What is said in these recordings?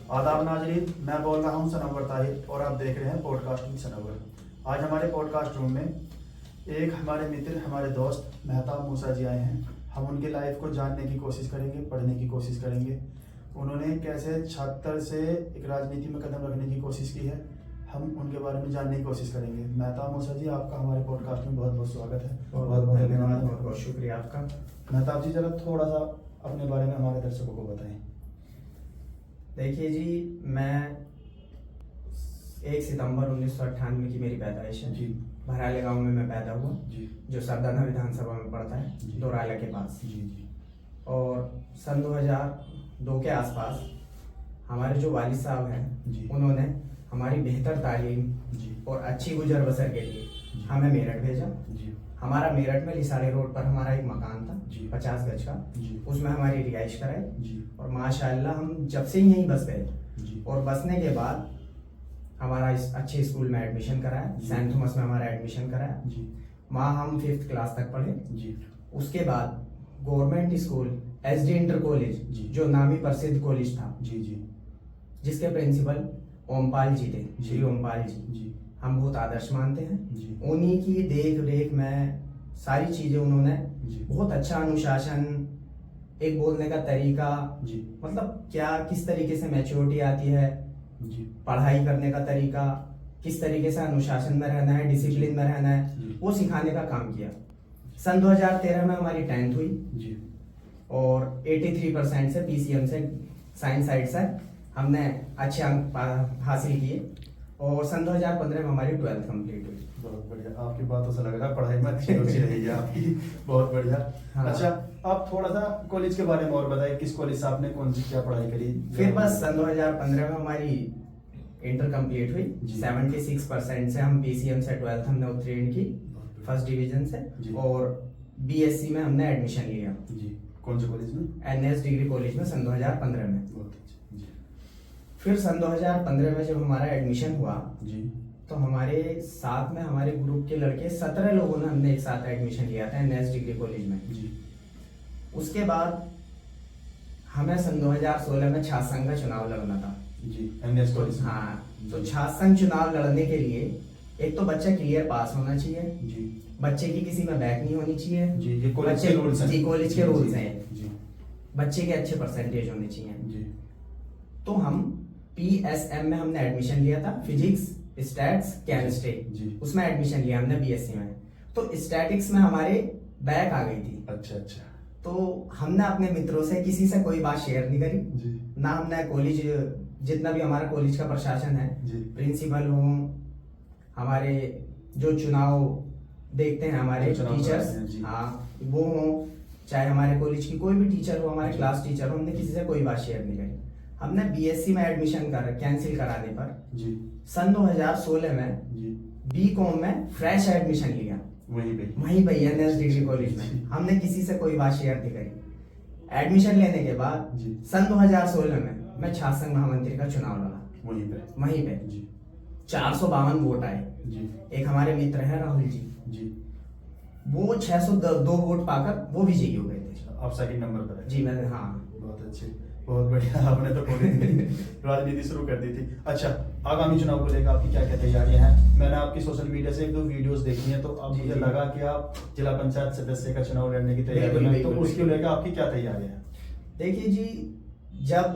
आदाब नाजरीन, मैं बोल रहा हूं सनवर ताहिर और आप देख रहे हैं पॉडकास्टिंग सनवर। आज हमारे पॉडकास्ट रूम में एक हमारे मित्र, हमारे दोस्त मेहताब मूसा जी आए हैं। हम उनकी लाइफ को जानने की कोशिश करेंगे, पढ़ने की कोशिश करेंगे। उन्होंने कैसे छात्र से एक राजनीति में कदम रखने की कोशिश की है, हम उनके बारे में जानने की कोशिश करेंगे। मेहताब मूसा जी, आपका हमारे पॉडकास्ट में बहुत बहुत स्वागत है। बहुत बहुत धन्यवाद, बहुत बहुत शुक्रिया आपका। मेहताब जी, जरा थोड़ा सा अपने बारे में हमारे दर्शकों को बताएं। देखिए जी, मैं 1 सितंबर 1998 की मेरी पैदाइश है जी। भराले गांव में मैं पैदा हुआ, जी जो सरदाना विधानसभा में पड़ता है, जी। दोराला के पास। जी जी और सन 2002 के आसपास हमारे जो वालिद साहब हैं, जी। उन्होंने हमारी बेहतर तालीम जी और अच्छी गुजर बसर के लिए जी। हमें मेरठ भेजा। जी हमारा मेरठ में लिसाड़ी रोड पर हमारा एक मकान था जी। 50 गज का, जी उसमें हमारी रिहाइश कराई। जी और माशाअल्लाह हम जब से यहीं बस गए जी। और बसने के बाद हमारा इस अच्छे स्कूल में एडमिशन कराया, जी। सेंट थॉमस में हमारा एडमिशन कराया। जी वहाँ हम 5th क्लास तक पढ़े। जी। उसके बाद government school SD inter college, जी। जो नामी प्रसिद्ध कॉलेज था, जी जी। जिसके प्रिंसिपल ओमपाल जी थे, श्री ओमपाल जी, जी हम बहुत आदर्श मानते हैं। जी। उन्हीं की देख रेख में सारी चीजें उन्होंने जी। बहुत अच्छा अनुशासन, एक बोलने का तरीका, जी मतलब क्या किस तरीके से मैच्योरिटी आती है, जी। पढ़ाई करने का तरीका, किस तरीके से अनुशासन में रहना है, डिसिप्लिन में रहना है, जी। वो सिखाने का काम किया। सन 2013 में हमारी 10th हुई जी। और 83% से पीसीएम से साइंस साइड से हमने अच्छे अंक हासिल किए। और सन 2015 में हमारी 12th कंप्लीट हुई। बहुत बढ़िया, आपकी बातों से लग रहा है पढ़ाई में अच्छी रुचि रही है आपकी। बहुत बढ़िया। हाँ। अच्छा, आप थोड़ा सा कॉलेज के बारे में और बताइए, किस कॉलेज से आपने कौन सी क्या पढ़ाई करी? फिर बस सन 2015 में हमारी इंटर कंप्लीट हुई। जी। 76% से हम पीसीएम से 12th हमने उत्तीर्ण की, फर्स्ट डिवीजन से। जी। और बीएससी में हमने एडमिशन लिया जी। कौन से कॉलेज में? एनएस डिग्री कॉलेज में सन 2015 में। बहुत अच्छा। जी फिर सन 2015 में जब हमारा एडमिशन हुआ, जी। तो हमारे साथ में हमारे ग्रुप के लड़के 17 लोगों ने हमने एक साथ एडमिशन लिया था एनएस डिग्री कॉलेज में। जी उसके बाद हमें सन 2016 में छात्र संघ का चुनाव लड़ना था। जी। एनएस कॉलेज में। हाँ, तो छात्र संघ चुनाव लड़ने के लिए एक तो बच्चा क्लियर पास होना चाहिए, जी बच्चे की किसी में बैक नहीं होनी चाहिए। जी। ये कॉलेज बच्चे के रूल्स हैं। जी, कॉलेज के जी, रूल्स जी, हैं। जी बच्चे के अच्छे परसेंटेज होने चाहिए। जी। तो हम पीएसएम में हमने एडमिशन लिया था, फिजिक्स स्टैट्स केमिस्ट्री, जी। उसमें एडमिशन लिया हमने बीएससी में। तो स्टैटिक्स में हमारे बैक आ गई थी। अच्छा अच्छा। तो हमने अपने मित्रों से किसी से कोई बात शेयर नहीं करी जी ना। हमने कॉलेज, जितना भी हमारा कॉलेज का प्रशासन है, जी। प्रिंसिपल हो, हमारे जो चुनाव देखते हैं हमारे जो चुनाव टीचर्स, कराते हैं, जी। हाँ, वो हो, चाहे हमारे कॉलेज की कोई भी टीचर हो, हमारे जी। क्लास टीचर हो, हमने किसी से कोई बात शेयर नहीं करी। हमने बीएससी में एडमिशन कैंसिल कराने पर जी सन 2016 में जी। बीकॉम में फ्रेश एडमिशन लिया, वहीं पे एनएस डिग्री कॉलेज में। हमने किसी से कोई बात शेयर नहीं करी। एडमिशन लेने के बाद जी। सन 2016 में मैं छात्र संघ महामंत्री का चुनाव लड़ा, वहीं पे जी 452 वोट आए। जी एक हमारे मित्र हैं राहुल जी, जी। वो 602 वोट पाकर वो विजयी हो गए थे। आप सेकंड नंबर पर है? जी, मैं, हाँ। बहुत अच्छे, बहुत बढ़िया। आपने तो राजनीति शुरू कर दी थी। अच्छा, आगामी चुनाव को लेकर आपकी क्या क्या तैयारियां हैं? मैंने आपकी सोशल मीडिया से 1-2 वीडियोस देखी हैं, तो अब जी, मुझे जी। लगा कि आप जिला पंचायत सदस्य का चुनाव लड़ने की तैयारी बिल्कुल, में, तो बिल्कुल, उसको बिल्कुल। लेकर आपकी क्या तैयारियां हैं? देखिए जी, जब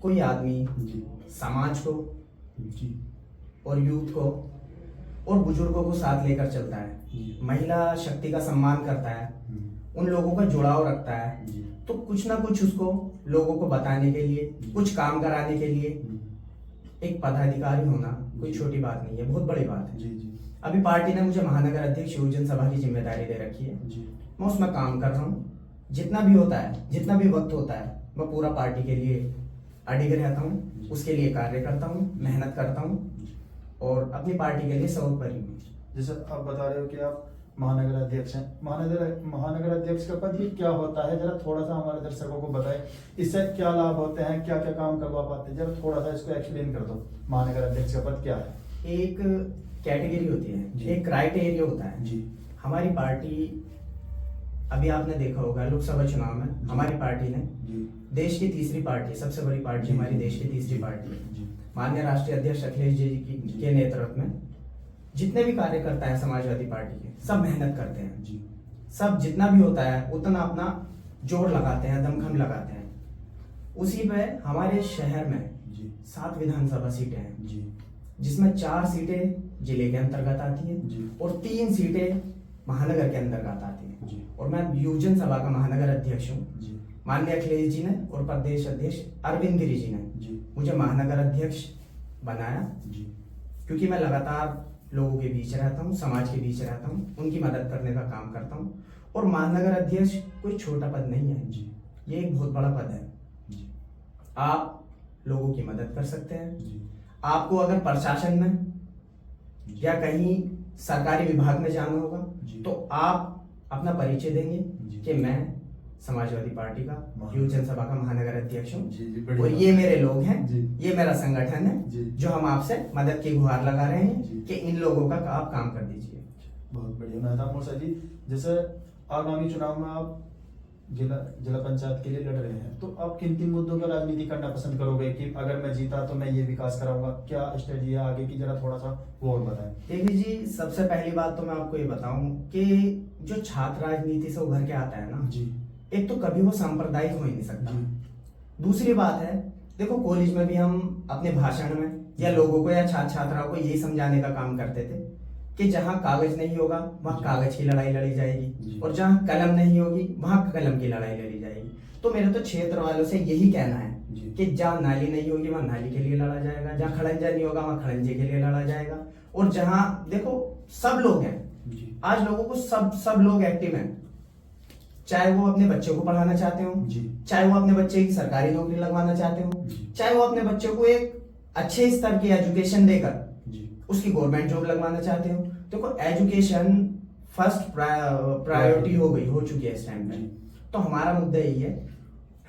कोई आदमी जी समाज को जी और यूथ को और बुजुर्गों को साथ लेकर चलता है, जी। महिला शक्ति का सम्मान करता है, उन लोगों का जुड़ाव रखता है, जी तो कुछ ना कुछ उसको लोगों को बताने के लिए, कुछ काम कराने के लिए एक पदाधिकारी होना कोई छोटी बात नहीं है, बहुत बड़ी बात है। जी जी अभी पार्टी ने मुझे महानगर अध्यक्ष युवजन सभा की जिम्मेदारी दे रखी है। जी। मैं उसमें काम कर रहा हूँ। जितना भी होता है, जितना भी वक्त होता है, मैं पूरा पार्टी के लिए अडिग रहता हूँ, उसके लिए कार्य करता हूँ, मेहनत करता हूँ और अपनी पार्टी के लिए सर्वोपरि हूँ। जैसे आप बता रहे हो कि आप महानगर अध्यक्ष हैं, महानगर अध्यक्ष का पद ये क्या होता है? जरा थोड़ा सा हमारे दर्शकों को बताएं, इससे क्या लाभ होते हैं, क्या क्या काम करवा पाते हैं? जरा थोड़ा सा इसको एक्सप्लेन कर दो। महानगर अध्यक्ष का पद क्या है? एक कैटेगरी होती जी। है, एक क्राइटेरिया होता है। जी हमारी पार्टी अभी आपने देखा होगा लोकसभा चुनाव में जी। हमारी पार्टी ने जी देश की तीसरी पार्टी, सबसे बड़ी पार्टी जी, हमारी जी, देश की तीसरी जी, पार्टी है, जी माननीय राष्ट्रीय अध्यक्ष अखिलेश जी के नेतृत्व में जितने भी कार्यकर्ता हैं समाजवादी पार्टी के, सब मेहनत करते हैं। जी सब जितना भी होता है उतना अपना जोर लगाते हैं, दमखम लगाते हैं। उसी पे हमारे शहर में जी 7 विधानसभा सीटें हैं, जी जिसमें 4 सीटें जिले के अंतर्गत आती हैं जी और 3 सीटें महानगर के अंतर्गत आती हैं। जी और मैं युवजन सभा का महानगर अध्यक्ष हूँ। जी माननीय अखिलेश जी ने और प्रदेश अध्यक्ष अरविंद गिरी जी ने जी मुझे महानगर अध्यक्ष बनाया, जी क्योंकि मैं लगातार लोगों के बीच रहता हूँ, समाज के बीच रहता हूँ, उनकी मदद करने का काम करता हूँ। और महानगर अध्यक्ष कोई छोटा पद नहीं है जी ये एक बहुत बड़ा पद है। जी आप लोगों की मदद कर सकते हैं। जी आपको अगर प्रशासन में या कहीं सरकारी विभाग में जाना होगा जी। तो आप अपना परिचय जी। देंगे कि मैं समाजवादी पार्टी का युवजन सभा का महानगर अध्यक्ष हूँ जी जी बढ़िया। और ये मेरे लोग हैं, जी ये मेरा संगठन है जी जो हम आपसे मदद की गुहार लगा रहे हैं जी। कि इन लोगों का आप काम कर दीजिए। बहुत बढ़िया मेहता मूसा जी, जैसे आगामी चुनाव में आप जिला जिला पंचायत के लिए लड़ रहे हैं, तो आप किन किन मुद्दों पर राजनीति करना पसंद करोगे कि अगर मैं जीता तो मैं ये विकास कराऊंगा, क्या स्ट्रेटजी है आगे की, जरा थोड़ा सा वो और बताएं। देखिए जी, सबसे पहली बात तो मैं आपको ये बताऊं कि जो छात्र राजनीति से उभर के आता है ना, जी एक तो कभी वो सांप्रदायिक हो ही नहीं सकता। जी दूसरी बात है, देखो कॉलेज में भी हम अपने भाषण में या लोगों को या छात्र छात्राओं को यही समझाने का काम करते थे कि जहाँ कागज नहीं होगा वहाँ कागज की लड़ाई लड़ी जाएगी और जहाँ कलम नहीं होगी वहाँ कलम की लड़ाई लड़ी जाएगी। तो मेरे तो क्षेत्र वालों से यही कहना है कि जहाँ नाली नहीं होगी वहाँ नाली के लिए लड़ा जाएगा, जहाँ खड़ंजा नहीं होगा वहाँ खड़ंजे के लिए लड़ा जाएगा। और जहाँ देखो सब लोग हैं, आज लोगों को सब लोग एक्टिव हैं, चाहे वो अपने बच्चों को पढ़ाना चाहते हो, चाहे वो अपने बच्चे की सरकारी नौकरी लगवाना चाहते हो, चाहे वो अपने बच्चों को एक अच्छे स्तर की एजुकेशन देकर उसकी गवर्नमेंट जॉब लगवाना चाहते हो। देखो एजुकेशन फर्स्ट प्रायोरिटी हो चुकी है इस टाइम पे। तो हमारा मुद्दा यही है,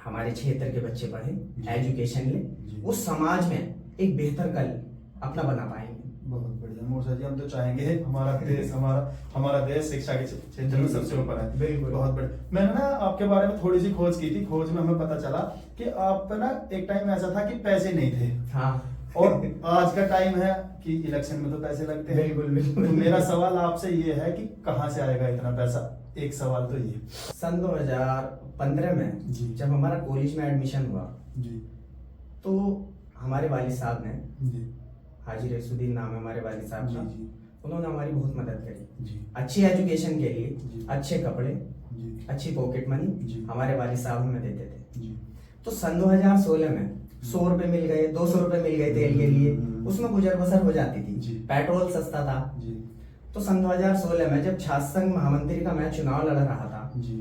हमारे क्षेत्र के बच्चे पढ़े, एजुकेशन ले, उस समाज में एक बेहतर कल अपना बना पाएंगे। बहुत बढ़िया मूसा जी, हम तो चाहेंगे हमारा देश शिक्षा के क्षेत्र में सबसे ऊपर है। बिल्कुल। बहुत बढ़िया। मैंने ना आपके बारे में थोड़ी सी खोज की थी, खोज में हमें पता चला कि आप पे ना एक टाइम ऐसा था कि पैसे नहीं थे। हाँ। और आज का टाइम है कि इलेक्शन में तो पैसे लगते हैं। बिल्कुल बिल्कुल। तो मेरा सवाल आपसे ये है कि कहाँ से आएगा इतना पैसा, एक सवाल तो ये। सन 2015 में जी। जब हमारा कॉलेज में एडमिशन हुआ जी तो हमारे वालिद साहब ने, जी हाजी रसूद्दीन नाम है हमारे वालिद साहब का, जी उन्होंने हमारी बहुत मदद करी जी अच्छी एजुकेशन के लिए। जी। अच्छे कपड़े, जी अच्छी पॉकेट मनी जी। हमारे वालिद साहब हमें देते थे। जी तो सन 2016 में 100 रुपए मिल गए, 200 रुपए मिल गए तेल के लिए, उसमें गुजर बसर हो जाती थी, जी। पेट्रोल सस्ता था। जी तो सन 2016 में जब छात्र संघ महामंत्री का मैं चुनाव लड़ रहा था जी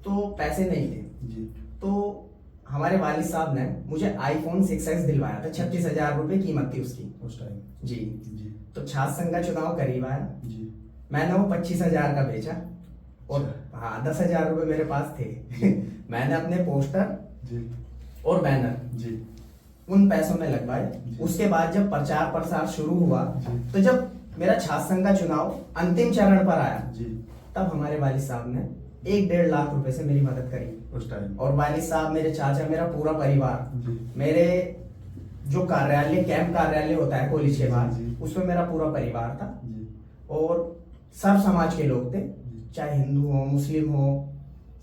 तो पैसे नहीं थे। जी तो हमारे वालिद साहब ने मुझे iPhone 6s दिलवाया था, 36,000 रुपए कीमत थी उसकी उस टाइम। जी। जी तो छात्र संघ का चुनाव करीब आया, जी मैंने वो 25,000 का बेचा और हाँ 10,000 रुपए मेरे पास थे। मैंने अपने पोस्टर जी और बैनर जी उन पैसों में लगवाए। जी। उसके बाद जब प्रचार प्रसार शुरू हुआ जी। तो जब मेरा छात्र संघ का चुनाव अंतिम चरण पर आया जी तब हमारे वालिद साहब ने 1-1.5 लाख रुपए से मेरी मदद करी। उस टाइम। और वालिद साहब, मेरे चाचा, मेरा पूरा परिवार, जी मेरे जो कार्यालय, कैंप कार्यालय होता है कॉलेज के बाद, जी। उसमें मेरा पूरा परिवार था जी और सब समाज के लोग थे, चाहे हिंदू हो, मुस्लिम हो,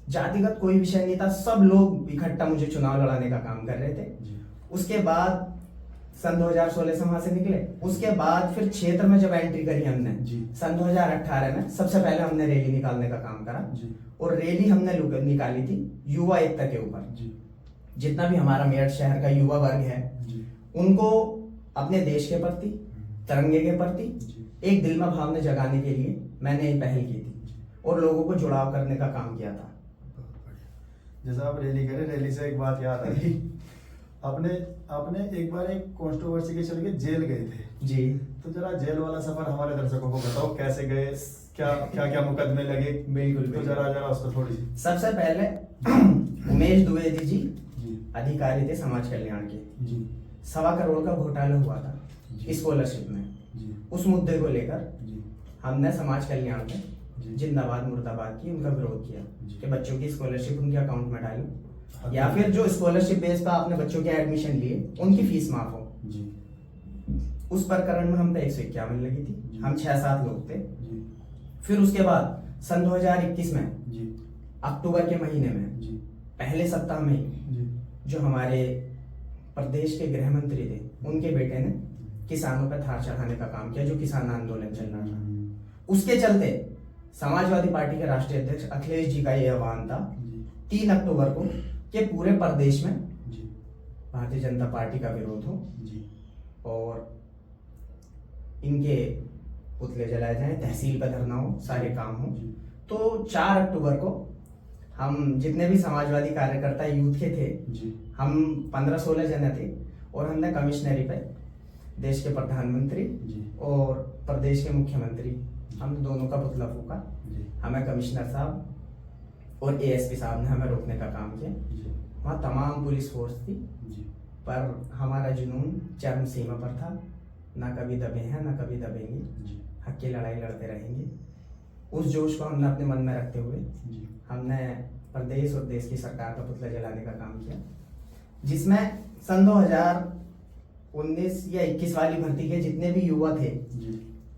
जातिगत कोई विषय नहीं था, सब लोग इकट्ठा मुझे चुनाव लड़ाने का काम कर रहे थे। जी उसके बाद सन 2016 से वहां से निकले। उसके बाद फिर क्षेत्र में जब एंट्री करी हमने जी। सन 2018 में, सबसे पहले हमने रैली निकालने का काम करा जी और रैली हमने निकाली थी युवा एकता के ऊपर। जी जितना भी हमारा मेरठ शहर का युवा वर्ग है जी उनको अपने देश के प्रति, तिरंगे के प्रति जी। एक दिल में भावना जगाने के लिए मैंने ये पहल की थी और लोगों को जुड़ाव करने का काम किया था। बहुत बढ़िया। जैसा आप रैली करे, रैली से एक बात याद आई, आपने एक बार एक कंट्रोवर्सी के चलते जेल गए थे जी। तो जरा जेल वाला सफर हमारे दर्शकों को बताओ, कैसे गए, क्या मुकदमे लगे। बिल्कुल तो जरा उसको थोड़ी सी। सबसे पहले उमेश द्विवेदी जी जी अधिकारी थे समाज कल्याण के, जी 1.25 करोड़ का घोटाला हुआ था जी। स्कॉलरशिप में। जी उस मुद्दे को लेकर जी हमने समाज कल्याण पे जी। जिंदाबाद मुर्दाबाद की उनका विरोध किया जी। कि बच्चों की स्कॉलरशिप उनके अकाउंट में डालो, हाँ, या फिर जो स्कॉलरशिप बेस पर आपने बच्चों के एडमिशन लिए उनकी फीस माफ हो। जी उस प्रकरण में हम पे 151 लगी थी, जी। हम 6-7 लोग थे। जी फिर उसके बाद सन 2021 में जी अक्टूबर के महीने में जी पहले सप्ताह में ही जी जो हमारे प्रदेश के गृह मंत्री थे उनके बेटे ने किसानों पर थार चढ़ाने का काम किया, जो किसान आंदोलन चल रहा था। उसके चलते समाजवादी पार्टी के राष्ट्रीय अध्यक्ष अखिलेश जी का ये आह्वान था जी 3 अक्टूबर को कि पूरे प्रदेश में जी भारतीय जनता पार्टी का विरोध हो जी और इनके पुतले जलाए जाएं, तहसील पर धरना हो, सारे काम हो। जी तो 4 अक्टूबर को हम जितने भी समाजवादी कार्यकर्ता यूथ के थे, जी हम 15-16 जने थे और हमने कमिश्नरी पे देश के प्रधानमंत्री जी और प्रदेश के मुख्यमंत्री, हम दोनों का पुतला फूका। जी हमें कमिश्नर साहब और एएसपी साहब ने हमें रोकने का काम किया। जी वहाँ तमाम पुलिस फोर्स थी, जी पर हमारा जुनून चरम सीमा पर था। ना कभी दबे हैं ना कभी दबेंगे, जी हक की लड़ाई लड़ते रहेंगे। उस जोश को हमने अपने मन में रखते हुए जी हमने प्रदेश और देश की सरकार का पुतला जलाने का काम किया, जिसमें सन 2019 या 21 वाली भर्ती के जितने भी युवा थे, जी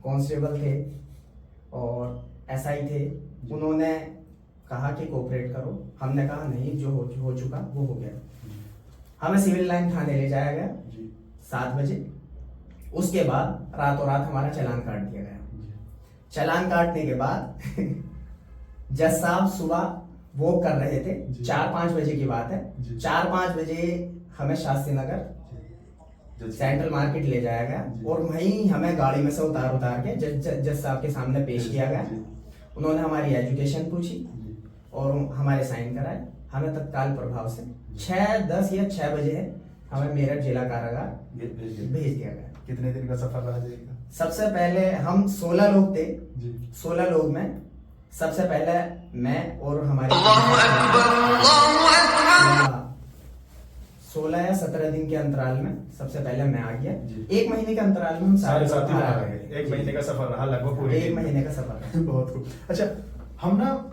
कांस्टेबल थे और एसआई थे, उन्होंने कहा कि कोऑपरेट करो। हमने कहा नहीं, जो हो चुका वो हो गया। हमें सिविल लाइन थाने ले जाया गया जी 7 बजे। उसके बाद रातों रात हमारा चालान काट दिया गया। चालान काटने के बाद जज साहब सुबह वो कर रहे थे, जी। 4-5 बजे की बात है। जी। 4-5 बजे हमें शास्त्री नगर जी सेंट्रल मार्केट ले जाया जी। गया और वहीं हमें गाड़ी में से उतार के जज साहब के सामने पेश किया गया। जी उन्होंने हमारी एजुकेशन पूछी जी और हमारे साइन कराए। हमें तत्काल प्रभाव से 6:10 या 6 बजे है हमें मेरठ जिला कारागार भेज दिया गया। कितने दिन का सफर रहा जाएगा? सबसे पहले हम 16 लोग थे। जी 16 लोग में सबसे पहले मैं और हमारे 16 या 17 दिन के अंतराल में सबसे पहले मैं आ गया। जी। 1 महीने के अंतराल में हम सारे साथी बाहर बाहर आ आ गए। गए। 1 महीने का सफर रहा लगभग पूरे 1 महीने का सफर है। बहुत खूब। अच्छा, हम ना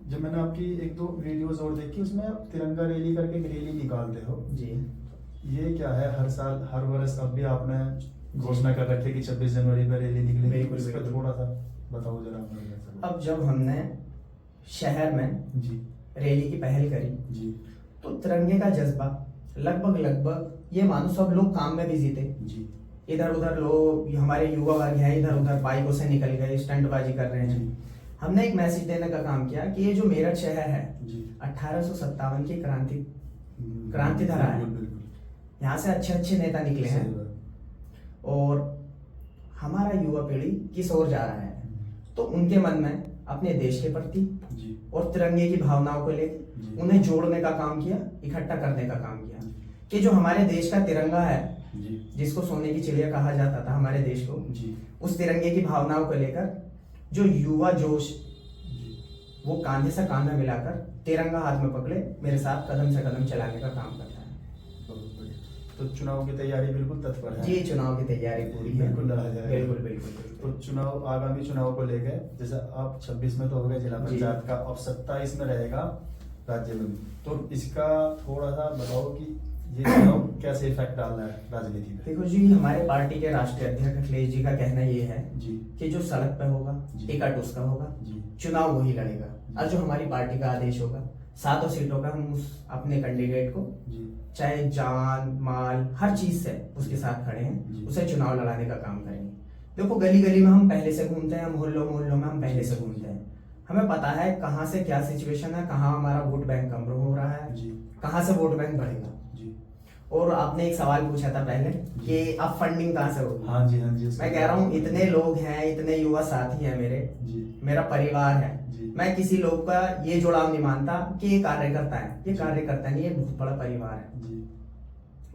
जब मैंने आपकी 1-2 वीडियोस और देखी, उसमें आप तिरंगा रैली करके एक रैली निकालते हो। जी ये क्या है? हर साल हर वर्ष अब भी आपने घोषणा कर रखी है कि 26 जनवरी पर रैली निकलेगी। बिल्कुल, इस पर बिल्कुल। थोड़ा सा बताओ जरा हमारे साथ। अब जब हमने शहर में जी रैली की पहल करी जी तो तिरंगे का जज्बा लगभग ये मानो सब लोग काम में बिजी थे। जी इधर उधर लोग, हमारे युवा वर्ग हैं, इधर उधर बाइकों से निकल गए, स्टंटबाजी कर रहे हैं। जी हमने एक मैसेज देने का काम किया कि ये जो मेरठ शहर है जी 1857 की क्रांति धरा है। बिल्कुल बिल्कुल यहाँ से अच्छे अच्छे नेता निकले हैं सही बात। और हमारा युवा पीढ़ी किस ओर जा रहा है, तो उनके मन में अपने देश के प्रति जी और तिरंगे की भावनाओं को जी। लेकर उन्हें जोड़ने का काम किया, इकट्ठा करने का काम किया कि जो हमारे देश का तिरंगा है, जी जिसको सोने की चिड़िया कहा जाता था हमारे देश को, जी उस तिरंगे की भावनाओं को लेकर जो युवा जोश, जी वो कांधे से कांधा मिलाकर तिरंगा हाथ में पकड़े मेरे साथ कदम से कदम चलाने का काम करता है। बहुत बढ़िया। तो चुनाव की तैयारी बिल्कुल तत्पर है। जी, चुनाव की तैयारी पूरी है। बिल्कुल लड़ा जाएगा। बिल्कुल बिल्कुल तो बिल्कुल। चुनाव, आगामी चुनाव को लेकर, जैसे आप 26 में तो हो गए जिला जी। पंचायत का, अब 27 में रहेगा राज्य में, तो इसका थोड़ा सा बताओ कि ये चुनाव कैसे इफेक्ट डाल रहा है राजनीति में? देखो जी, हमारे पार्टी के राष्ट्रीय अध्यक्ष अखिलेश जी का कहना ये है जी कि जो सड़क पे होगा जी। टिकट उसका होगा, जी चुनाव वही लड़ेगा, और जो हमारी पार्टी का आदेश होगा 7 सीटों का हम उस अपने कैंडिडेट को जी चाहे जान माल हर चीज से उसके साथ खड़े जी। हैं, उसे चुनाव लड़ाने का काम करेंगे। देखो, गली गली में हम पहले से घूमते हैं, मोहल्लों मोहल्लों में हम पहले से घूमते हैं, हमें पता है कहाँ से क्या सिचुएशन है, कहाँ हमारा वोट बैंक कम हो रहा है, जी कहाँ से वोट बैंक बढ़ेगा। जी और आपने एक सवाल पूछा था पहले कि अब फंडिंग कहाँ से होगी। हाँ जी हाँ जी। मैं कह रहा हूँ, इतने लोग हैं, इतने युवा साथी हैं मेरे, जी मेरा परिवार है, जी। मैं किसी लोग का ये जुड़ाव नहीं मानता कि ये कार्यकर्ता है, ये कार्यकर्ता नहीं, ये बहुत बड़ा परिवार है। जी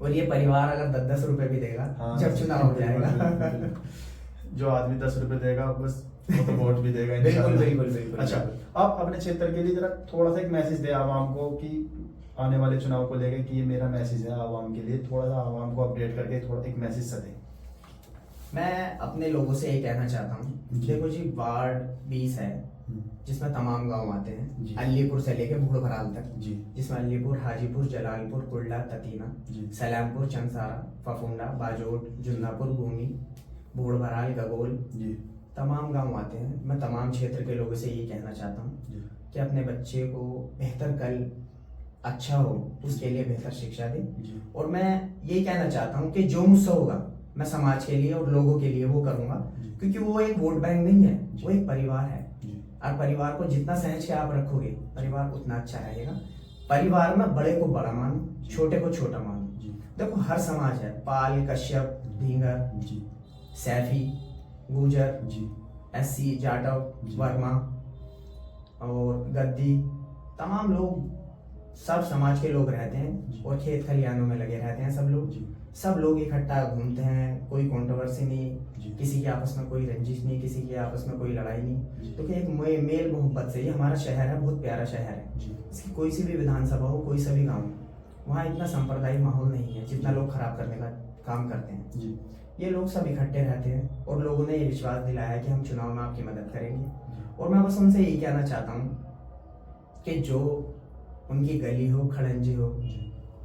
और ये परिवार अगर 10-10 रुपए भी देगा हाँ, जब चुनाव हो बिल्कुल, जाएगा। बिल्कुल। जो आदमी 10 रुपए देगा बस वो तो वोट भी देगा बिल्कुल इंशाल्लाह। बिल्कुल बिल्कुल। अच्छा, आप अपने क्षेत्र के लिए जरा थोड़ा सा एक मैसेज दे आवाम को कि आने वाले चुनाव को लेकर कि ये मेरा मैसेज है आवाम के लिए, थोड़ा सा आवाम को अपडेट करके थोड़ा एक मैसेज सा दें। मैं अपने लोगों से ये कहना चाहता हूँ, जी। देखो जी, वार्ड 20 है, जिसमें तमाम गांव आते जी। हैं, अलीपुर से लेके भूड़भराल तक, जी जिसमें अलीपुर, हाजीपुर, जलालपुर, कुल्ला, ततीना, जी सलामपुर, चंसारा, फफुंडा, बाजोट, जुन्नापुर, भूमि, भूड़भराल, गगोल, जी तमाम गांव आते हैं। मैं तमाम क्षेत्र के लोगों से ये कहना चाहता हूँ जी कि अपने बच्चे को बेहतर कल अच्छा हो, उसके लिए बेहतर शिक्षा दें। जी और मैं ये कहना चाहता हूँ कि जो मुझसे होगा मैं समाज के लिए और लोगों के लिए वो करूँगा, जी। क्योंकि वो एक वोट बैंक नहीं है, जी। वो एक परिवार है। जी और परिवार को जितना सहज के आप रखोगे, परिवार उतना अच्छा रहेगा। परिवार में बड़े को बड़ा मानो, छोटे को छोटा मानो। जी देखो हर समाज है, पाल, कश्यप, ढींगर, जी सैफी, गुजर, जी एससी, जाटव, जी। वर्मा और गद्दी, तमाम लोग, सब समाज के लोग रहते जी। हैं और खेत खलिहानों में लगे रहते हैं। जी सब लोग इकट्ठा घूमते हैं, कोई कंट्रोवर्सी जी। नहीं, किसी के आपस में कोई रंजिश नहीं, किसी के आपस में कोई लड़ाई जी। नहीं। तो कि एक मेल मोहब्बत से, ये हमारा शहर है, बहुत प्यारा शहर है। जी इसकी कोई सी भी विधानसभा हो, कोई सा भी गाँव हो, वहाँ इतना सांप्रदायिक माहौल नहीं है जितना लोग खराब करने का काम करते हैं। जी ये लोग सब इकट्ठे रहते हैं और लोगों ने ये विश्वास दिलाया है कि हम चुनाव में आपकी मदद करेंगे। और मैं बस उनसे यही कहना चाहता हूँ कि जो उनकी गली हो, खड़ंजे हो,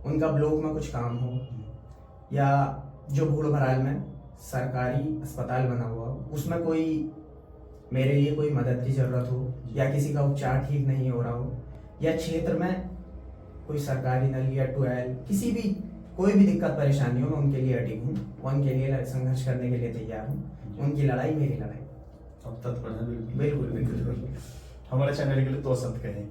उनका ब्लॉक में कुछ काम हो, या जो भूड़भराल में सरकारी अस्पताल बना हुआ हो, उसमें कोई मेरे लिए कोई मदद की ज़रूरत हो, या किसी का उपचार ठीक नहीं हो रहा हो, या क्षेत्र में कोई सरकारी नल या ट्यूबवेल, किसी भी कोई भी दिक्कत परेशानी हो, मैं उनके लिए अडिग हूँ, उनके लिए संघर्ष करने के लिए तैयार हूँ। उनकी लड़ाई मेरी लड़ाई। अब तत्पर है। बिल्कुल बिल्कुल बिल्कुल। हमारे चैनल के लिए दो शब्द कहें।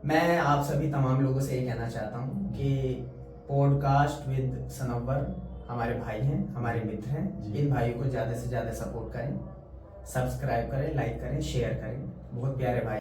मैं आप सभी तमाम लोगों से ये कहना चाहता हूँ कि पॉडकास्ट विद सनवर हमारे भाई हैं, हमारे मित्र हैं। इन भाई को ज़्यादा से ज़्यादा सपोर्ट करें, सब्सक्राइब करें, लाइक करें, शेयर करें। बहुत प्यारे भाई।